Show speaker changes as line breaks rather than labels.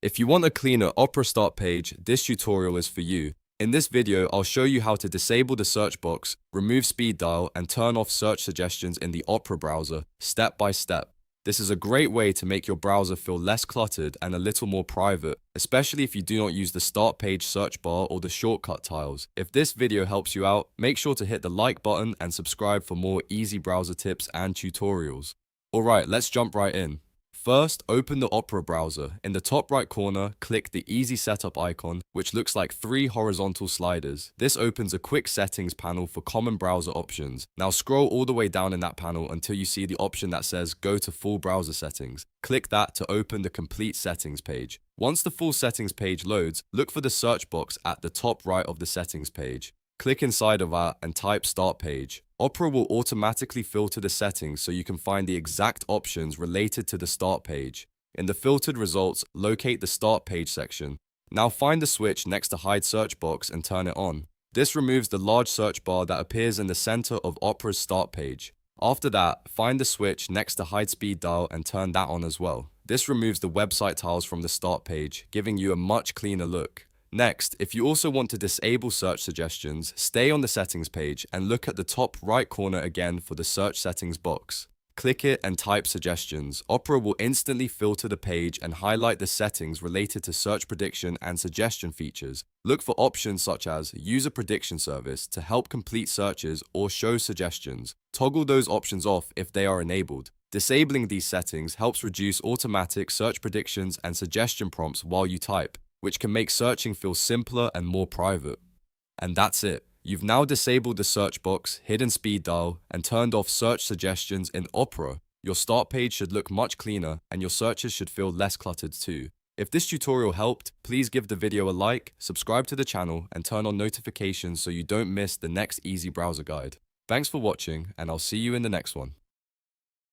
If you want a cleaner Opera start page, this tutorial is for you. In this video, I'll show you how to disable the search box, remove speed dial, and turn off search suggestions in the Opera browser, step by step. This is a great way to make your browser feel less cluttered and a little more private, especially if you do not use the start page search bar or the shortcut tiles. If this video helps you out, make sure to hit the like button and subscribe for more easy browser tips and tutorials. Alright, let's jump right in. First, open the Opera browser. In the top right corner, click the Easy Setup icon, which looks like 3 horizontal sliders. This opens a quick settings panel for common browser options. Now scroll all the way down in that panel until you see the option that says Go to Full Browser Settings. Click that to open the complete settings page. Once the full settings page loads, look for the search box at the top right of the settings page. Click inside of that and type Start Page. Opera will automatically filter the settings so you can find the exact options related to the start page. In the filtered results, locate the Start Page section. Now find the switch next to Hide Search Box and turn it on. This removes the large search bar that appears in the center of Opera's start page. After that, find the switch next to Hide Speed Dial and turn that on as well. This removes the website tiles from the start page, giving you a much cleaner look. Next, if you also want to disable search suggestions, stay on the settings page and look at the top right corner again for the search settings box. Click it and type suggestions. Opera will instantly filter the page and highlight the settings related to search prediction and suggestion features. Look for options such as Use a Prediction Service to help complete searches or show suggestions. Toggle those options off if they are enabled. Disabling these settings helps reduce automatic search predictions and suggestion prompts while you type, which can make searching feel simpler and more private. And that's it. You've now disabled the search box, hidden speed dial, and turned off search suggestions in Opera. Your start page should look much cleaner, and your searches should feel less cluttered too. If this tutorial helped, please give the video a like, subscribe to the channel, and turn on notifications so you don't miss the next easy browser guide. Thanks for watching, and I'll see you in the next one.